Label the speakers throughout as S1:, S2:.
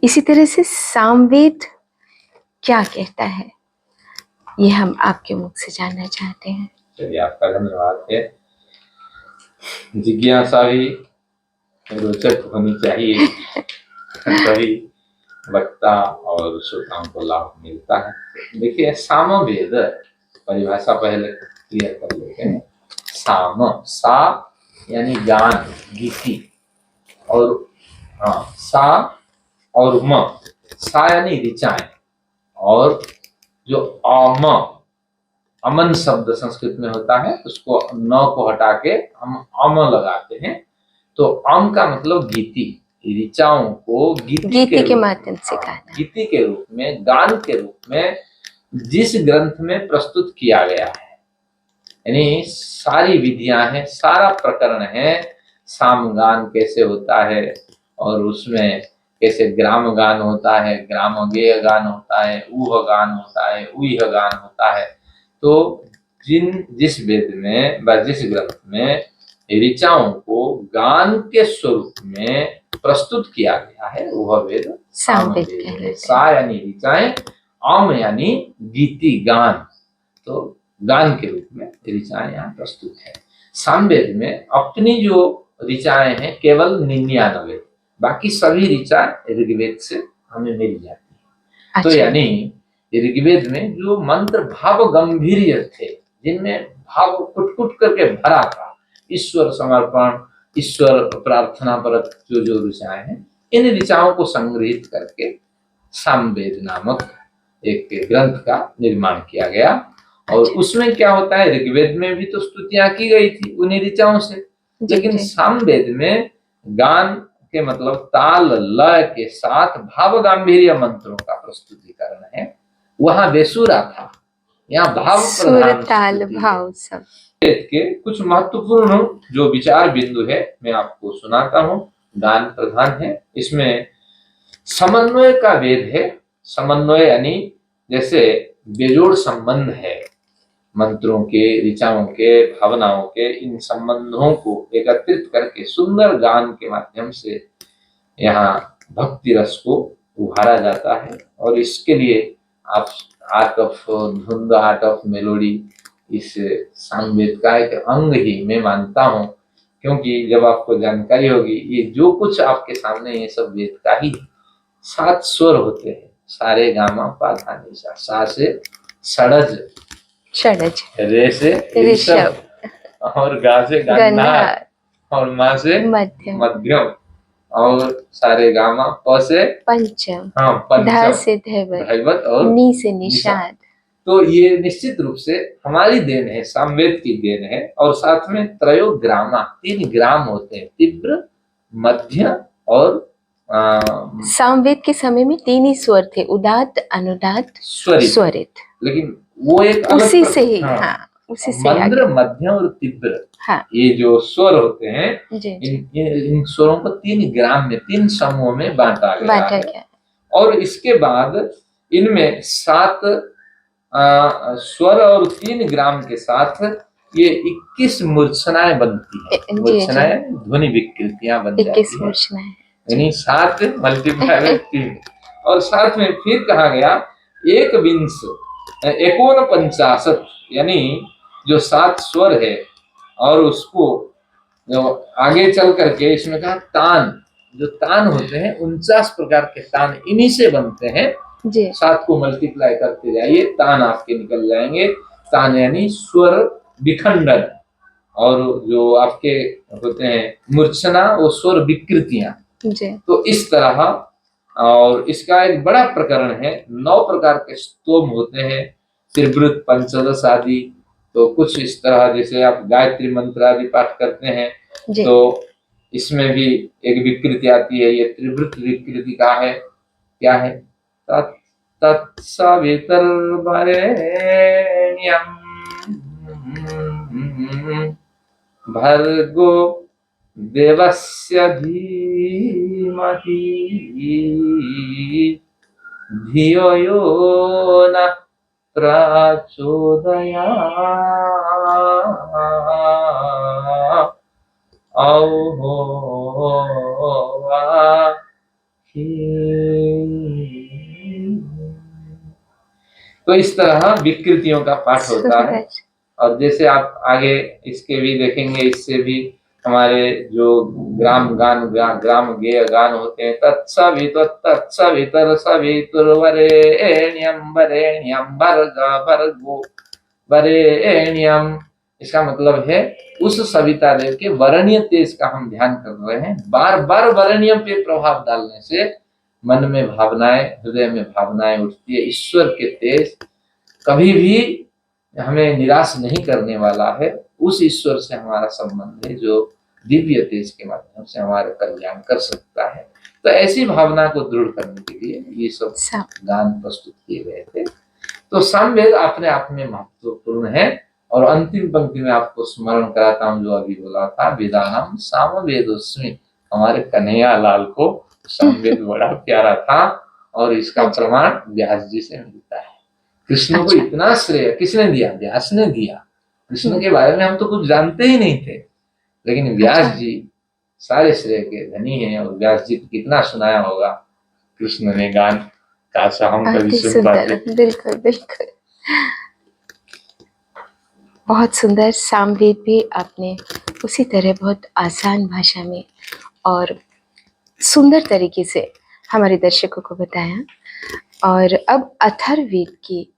S1: इसी तरह से सामवेद क्या कहता है, ये हम आपके मुख से जानना चाहते हैं।
S2: चलिए, आपका धन्यवाद है। जिज्ञासा भी रोचक होनी चाहिए, तभी वक्ता और श्रोताओं को लाभ मिलता है। देखिए, सामवेद परिभाषा पहले क्लियर कर लेते हैं। साम, सा यानी ज्ञान, गीति, और सा और म, सा यानी ऋचाएं, और जो अम, अमन शब्द संस्कृत में होता है, उसको न को हटा के हम अम लगाते हैं, तो अम का मतलब गीति, ऋचाओं को गीति के
S1: माध्यम से गाना,
S2: गीति के रूप में, गान के रूप में जिस ग्रंथ में प्रस्तुत किया गया है, यानी सारी विधियां हैं, सारा प्रकरण है। सामगान कैसे होता है, और उसमें कैसे ग्राम गान होता है, ग्राम गेय गान होता है, ऊह गान होता है, उह गान होता है। तो जिस वेद में व जिस ग्रंथ में ऋचाओं को गान के स्वरूप में प्रस्तुत किया गया है, वह वेद सामवेद है। सा यानी ऋचाएं, आम यानी गीति, गान, तो गान के रूप में ऋचाएं यहाँ प्रस्तुत है। सामवेद में अपनी जो ऋचाएं हैं केवल 99, बाकी सभी ऋचाएं ऋग्वेद से हमें मिल जाती है। अच्छा। तो यानी ऋग्वेद में जो मंत्र भाव गंभीर्य थे, जिनमें भाव कुट करके भरा था, ईश्वर समर्पण, ईश्वर प्रार्थना परक जो ऋचाएं हैं, इन ऋचाओं को संग्रहित करके सामवेद नामक एक ग्रंथ का निर्माण किया गया। और उसमें क्या होता है, ऋग्वेद में भी तो स्तुतियां की गई थी उन्हीं ऋचाओं से, लेकिन सामवेद में गान के मतलब ताल लय के साथ भाव गांभीर्य मंत्रों का प्रस्तुतिकरण है। वहां बेसुरा था, यहाँ भाव प्रधान ताल भाव सब। के कुछ महत्वपूर्ण जो विचार बिंदु है मैं आपको सुनाता हूँ। गान प्रधान है, इसमें समन्वय का वेद है। समन्वय यानी जैसे बेजोड़ संबंध है मंत्रों के, ऋचाओं के, भावनाओं के, इन संबंधों को एकत्रित करके सुंदर गान के माध्यम से यहाँ भक्ति रस को उभारा जाता है। और इसके लिए आप आर्ट ऑफ धुंध, आर्ट ऑफ मेलोडी, इस सामवेद का एक अंग ही मैं मानता हूँ, क्योंकि जब आपको जानकारी होगी, ये जो कुछ आपके सामने ये सब वेद का ही 7 स्वर होते हैं, सारे गामा पा धा नि सा, सा से षडज, रे से ऋषभ, और गा से गांधार, और मा से मध्यम, और सारे गामा, प से पंचम, धा से धैवत, और नी से निषाद। तो ये निश्चित रूप से हमारी देन है, सामवेद की देन है। और साथ में त्रयोग्रामा, 3 ग्राम होते हैं, तीव्र, मध्य और
S1: सामवेद के समय में 3 ही स्वर थे, उदात्त, अनुदात्त, स्वरित।
S2: लेकिन वो एक
S1: उसी से ही, हाँ, उसी से
S2: मंद्र, मध्य और तीव्र, हाँ, ये जो स्वर होते हैं, इन स्वरों को 3 ग्राम में, 3 समूहों में बांटा गया है। और इसके बाद इनमें 7 स्वर और 3 ग्राम के साथ ये 21 मूर्छनाएं बनती है। मूर्छनाएं ध्वनि विकृतियां बन जाती है, यानी 7 मल्टीप्लाई बाय 3। और साथ में फिर कहा गया 51 यानी जो 7 स्वर है, और उसको जो आगे चल करके इसमें कहा तान, जो तान होते हैं 49 प्रकार के तान इन्हीं से बनते हैं। 7 को मल्टीप्लाई करते जाइए, तान आपके निकल जाएंगे। तान यानी स्वर विखंडन, और जो आपके होते हैं मूर्छना, वो स्वर विकृतियां। तो इस तरह, और इसका एक बड़ा प्रकरण है, 9 प्रकार के स्तोम होते हैं, त्रिवृत, पंचदश आदि। तो कुछ इस तरह, जैसे आप गायत्री मंत्र आदि पाठ करते हैं, तो इसमें भी एक विकृति आती है, ये त्रिवृत विकृति का है। क्या है? तत्सवितुर्वरेण्यं भर्गो देवस्य धीमहि धियो यो न प्रचोदयात् औहो वाहि तो इस तरह विकृतियों का पाठ होता है।
S1: सुंदर।
S2: और जैसे आप आगे इसके भी देखेंगे, इससे भी हमारे जो ग्राम गेय गान होते हैं, तत्सवितुर सवितुर्वरेण्यं वरेण्यं भर्गो वरेण्यम। इसका मतलब है उस सविता देव के वरणीय तेज का हम ध्यान कर रहे हैं। बार बार वरणीय पे प्रभाव डालने से मन में भावनाएं, हृदय में भावनाएं उठती है। ईश्वर के तेज कभी भी हमें निराश नहीं करने वाला है। उस ईश्वर से हमारा संबंध है जो दिव्य तेज के माध्यम से हमारे कल्याण कर सकता है। तो ऐसी भावना को दृढ़ करने के लिए ये सब गान प्रस्तुत किए गए थे। तो सामवेद अपने आप में महत्वपूर्ण है। और अंतिम पंक्ति में आपको स्मरण कराता हूँ जो अभी बोला था, वेदानाम सामवेदोस्मि। हमारे कन्हैया लाल को सामवेद बड़ा प्यारा था और इसका प्रमाण व्यास जी से मिलता है। कृष्ण को इतना श्रेय किसने दिया? व्यास ने दिया। कृष्ण के बारे में हम तो कुछ जानते ही नहीं थे, लेकिन व्यास जी सारे श्रेय के धनी हैं। और व्यास जी को कितना सुनाया होगा कृष्ण ने गान, काश हम कभी सुन पाते।
S1: बिल्कुल बिल्कुल, बहुत सुंदर। सामवेद भी आपने उसी तरह बहुत आसान भाषा में और सुंदर तरीके से हमारे दर्शकों को बताया। और अब अथर्ववेद की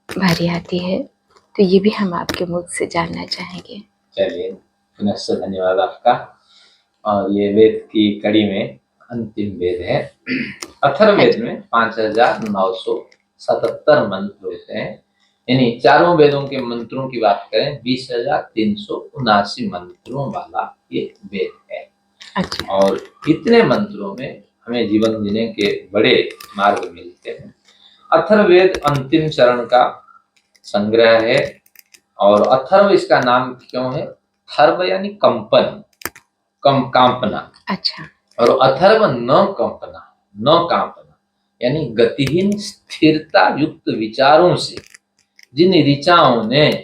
S1: बारी आती है, तो ये भी हम आपके मुख से जानना चाहेंगे।
S2: चलिए, पुनः धन्यवाद आपका। और ये वेद की कड़ी में अंतिम वेद है। अथर्ववेद में 5977 मंत्र होते हैं। यानी चारों वेदों के मंत्रों की बात करें, 20,379 मंत्रों वाला ये वेद है। और इतने मंत्रों में हमें जीवन जीने के बड़े मार्ग मिलते हैं। अथर्ववेद अंतिम चरण का संग्रह है। और अथर्व इसका नाम क्यों है? थर्व यानी कंपन, कांपना।
S1: अच्छा।
S2: और अथर्व न कंपना, न कांपना, यानी गतिहीन स्थिरता युक्त विचारों से जिन ऋचाओं ने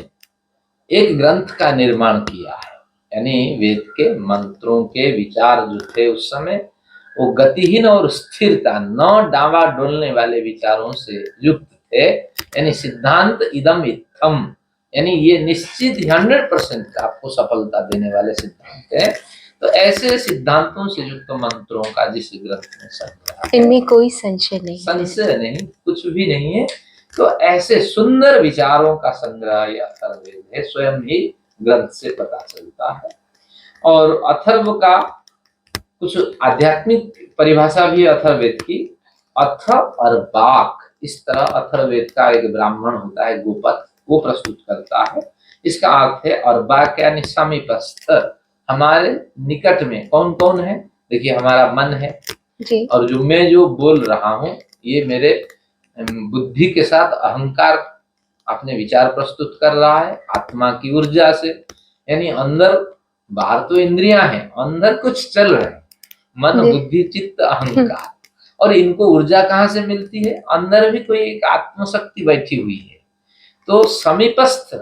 S2: एक ग्रंथ का निर्माण किया है। यानी वेद के मंत्रों के विचार जो थे उस समय, वो गतिहीन और स्थिरता, न डावा डोलने वाले विचारों से युक्त थे। यानी सिद्धांत इदम इत्थम, यानी ये निश्चित 100% आपको सफलता देने वाले सिद्धांत है। तो ऐसे सिद्धांतों से युक्त मंत्रों का जिस ग्रंथ में संग्रह,
S1: इनमें कोई संशय नहीं,
S2: कुछ भी नहीं है। तो ऐसे सुंदर विचारों का संग्रह यह अथर्ववेद है, स्वयं ही ग्रंथ से पता चलता है। और अथर्व का कुछ आध्यात्मिक परिभाषा भी अथर्ववेद की। अथ और बाक, इस तरह अथर्ववेद का एक ब्राह्मण होता है गोपत, वो प्रस्तुत करता है। इसका अर्थ है अर्बाक यानी समीपस्थ, हमारे निकट में। कौन कौन है? देखिए, हमारा मन है जी। और जो मैं जो बोल रहा हूँ, ये मेरे बुद्धि के साथ अहंकार अपने विचार प्रस्तुत कर रहा है आत्मा की ऊर्जा से। यानी अंदर, बाहर तो इंद्रियां हैं, अंदर कुछ चल रहे हैं, मन बुद्धि चित्त अहंकार। और इनको ऊर्जा कहाँ से मिलती है? अंदर भी कोई एक आत्मशक्ति बैठी हुई है। तो समीपस्थ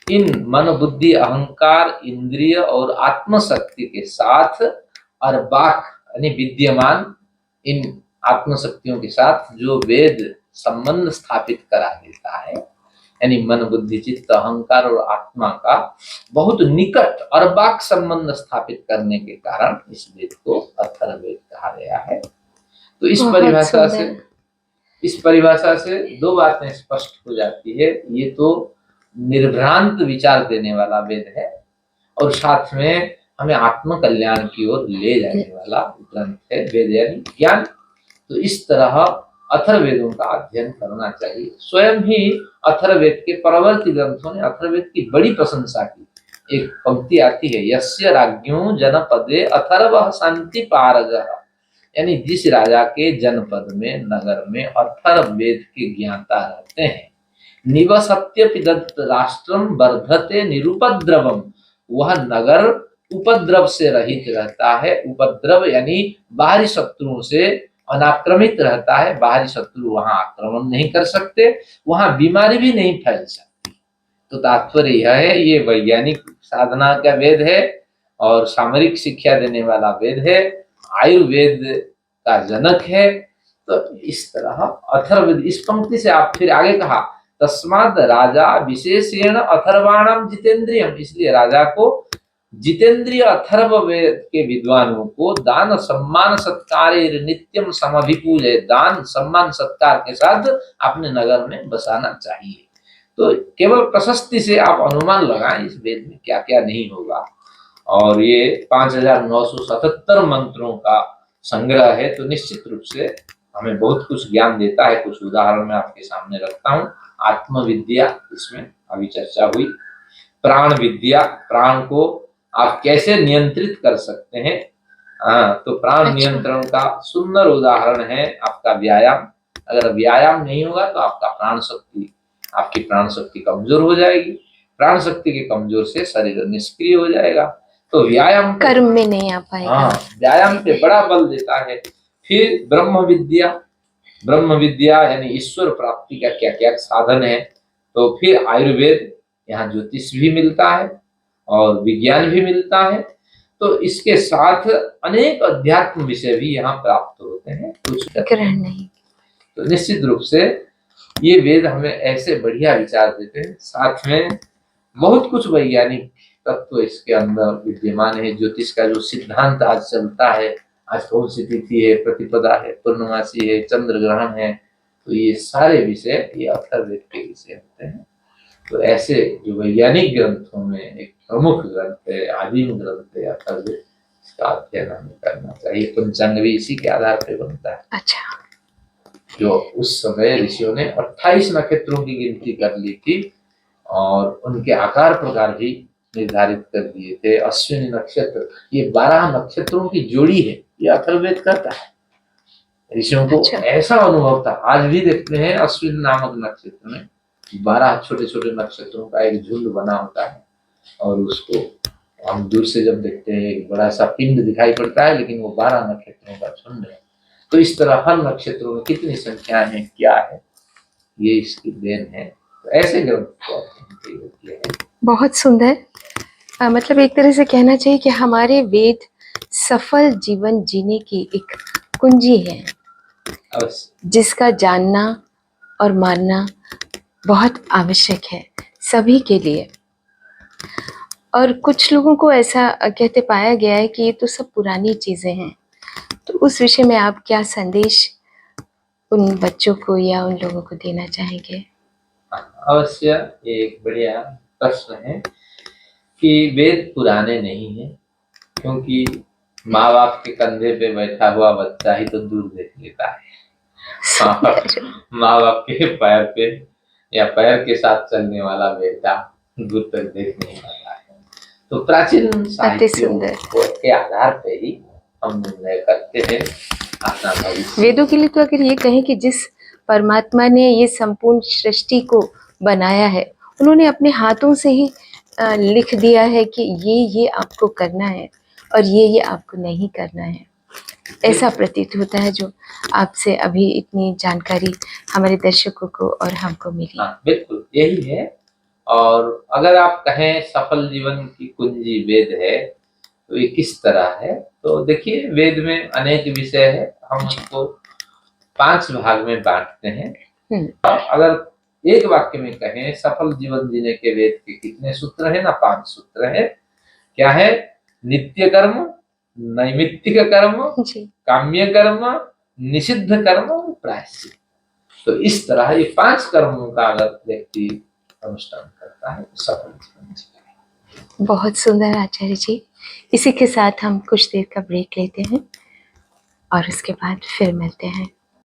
S2: इन मन बुद्धि अहंकार इंद्रिय और आत्मशक्ति के साथ अर्बाक यानी विद्यमान इन आत्मशक्तियों के साथ जो वेद संबंध स्थापित करा देता है, यानी मन बुद्धि चित्त अहंकार और आत्मा का बहुत निकट अर्बाक संबंध स्थापित करने के कारण इस वेद को अथर्ववेद कहा गया है। तो इस परिभाषा से दो बातें स्पष्ट हो जाती है। ये तो निर्भ्रांत विचार देने वाला वेद है, और साथ में हमें आत्म कल्याण की ओर ले जाने वाला ग्रंथ है वेद यानी ज्ञान। तो इस तरह अथर्ववेदों का अध्ययन करना चाहिए। स्वयं ही अथर्ववेद के परवर्ती ग्रंथों ने अथर्ववेद की बड़ी प्रशंसा की। एक पंक्ति आती है, यस्य राज्ञो जनपदे अथर्वः शांति पारगः, यानी जिस राजा के जनपद में, नगर में अथर्ववेद के ज्ञाता रहते हैं, निवसत्यपि दत्त राष्ट्रम वर्धते निरुपद्रवम, वह नगर उपद्रव से रहित रहता है। उपद्रव यानी बाहरी शत्रुओं से अनाक्रमित रहता है। बाहरी शत्रु वहां आक्रमण नहीं कर सकते, वहां बीमारी भी नहीं फैल सकती। तो तात्पर्य यह है, ये वैज्ञानिक साधना का वेद है और सामरिक शिक्षा देने वाला वेद है, आयुर्वेद का जनक है। तो इस तरह अथर्ववेद, इस पंक्ति से आप फिर आगे कहा तस्माद राजा विशेषेण अथर्वाणम जितेंद्रियम, इसलिए राजा को जितेंद्रिय अथर्ववेद के विद्वानों को दान सम्मान सत्कार नित्यम समभिपूजे, दान सम्मान सत्कार के साथ अपने नगर में बसाना चाहिए। तो केवल प्रशस्ति से आप अनुमान लगाएं इस वेद में क्या क्या नहीं होगा। और ये 5977 मंत्रों का संग्रह है, तो निश्चित रूप से हमें बहुत कुछ ज्ञान देता है। कुछ उदाहरण मैं आपके सामने रखता हूँ। आत्मविद्या, इसमें अभी चर्चा हुई। प्राण विद्या, प्राण को आप कैसे नियंत्रित कर सकते हैं, तो प्राण
S1: अच्छा।
S2: नियंत्रण का सुंदर उदाहरण है आपका व्यायाम। अगर व्यायाम नहीं होगा तो आपकी प्राण शक्ति कमजोर हो जाएगी। प्राण शक्ति के कमजोर से शरीर निष्क्रिय हो जाएगा। तो व्यायाम
S1: कर्म में नहीं आ पाएगा।
S2: व्यायाम पे बड़ा बल देता है। फिर ब्रह्म विद्या यानी ईश्वर प्राप्ति का क्या क्या साधन है। तो फिर आयुर्वेद, यहाँ ज्योतिष भी मिलता है और विज्ञान भी मिलता है। तो इसके साथ अनेक अध्यात्म विषय भी यहाँ प्राप्त होते हैं, कुछ
S1: ग्रहण नहीं।
S2: तो निश्चित रूप से ये वेद हमें ऐसे बढ़िया विचार देते हैं। साथ में बहुत कुछ वैज्ञानिक तत्व इसके अंदर विद्यमान है। ज्योतिष का जो सिद्धांत आज चलता है, आज कौन सी तिथि है, प्रतिपदा है, पूर्णमासी है, चंद्र ग्रहण है, तो ये सारे विषय ये अथर्ववेद के विषय होते हैं। तो ऐसे जो वैज्ञानिक ग्रंथों में एक प्रमुख ग्रंथ है, आदिम ग्रंथ है अथर्ववेद, इसका अध्ययन हमें करना चाहिए। पंचांग भी इसी के आधार पर बनता है।
S1: अच्छा।
S2: जो उस समय ऋषियों ने 28 नक्षत्रों की गिनती कर ली थी और उनके आकार प्रकार भी निर्धारित कर दिए थे। अश्विनी नक्षत्र, ये 12 नक्षत्रों की जोड़ी है, ये अथर्ववेद करता है। ऋषियों को ऐसा अनुभव था। आज भी देखते हैं अश्विन नामक नक्षत्र में 12 छोटे छोटे नक्षत्रों का एक झुंड बना होता है और उसको हम दूर से जब देखते हैं एक बड़ा सा पिंड दिखाई पड़ता है, लेकिन वो 12 नक्षत्रों का झुंड है। तो इस तरह हर नक्षत्रों में कितनी संख्या है, क्या है, ये इसकी देन है। तो ऐसे ग्रंथ को है।
S1: बहुत सुंदर। मतलब एक तरह से कहना चाहिए कि हमारे वेद सफल जीवन जीने की एक कुंजी है, जिसका जानना और मानना बहुत आवश्यक है सभी के लिए। और कुछ लोगों को ऐसा कहते पाया गया है कि ये तो सब पुरानी चीज़ें हैं। तो उस विषय में आप क्या संदेश उन बच्चों को या उन लोगों को देना चाहेंगे?
S2: अवश्य, एक बढ़िया प्रश्न है कि वेद पुराने नहीं है, क्योंकि माँ बाप के कंधे पे बैठा हुआ बच्चा ही तो दूर देख लेता है। माँ बाप के पैर पे या पैर के साथ चलने वाला बेटा दूर तक देख नहीं पाता है। तो प्राचीन साहित्य के आधार पे ही हम निर्णय करते हैं अपना भविष्य।
S1: वेदों के लिए तो अगर ये कहें कि जिस परमात्मा ने ये संपूर्ण सृष्टि को बनाया है, उन्होंने अपने हाथों से ही लिख दिया है कि ये आपको करना है और ये आपको नहीं करना है। ऐसा प्रतीत होता है जो आपसे अभी इतनी जानकारी हमारे दर्शकों को और हमको मिली।
S2: बिल्कुल यही है। और अगर आप कहें सफल जीवन की कुंजी वेद है, तो ये किस तरह है? तो देखिए, वेद में अनेक विषय है। हम उसको 5 भाग में बांटते हैं। अगर एक वाक्य में कहें सफल जीवन जीने के वेद के कितने सूत्र है ना? 5 सूत्र है। क्या है? नित्य कर्म, नैमित्तिक कर्म, काम्य कर्म, निषिद्ध कर्म और प्रायश्चित। तो इस तरह ये 5 कर्मों का अगर व्यक्ति अनुष्ठान करता है तो सफल जीवन जीता है।
S1: बहुत सुंदर आचार्य जी। इसी के साथ हम कुछ देर का ब्रेक लेते हैं और उसके बाद फिर मिलते हैं।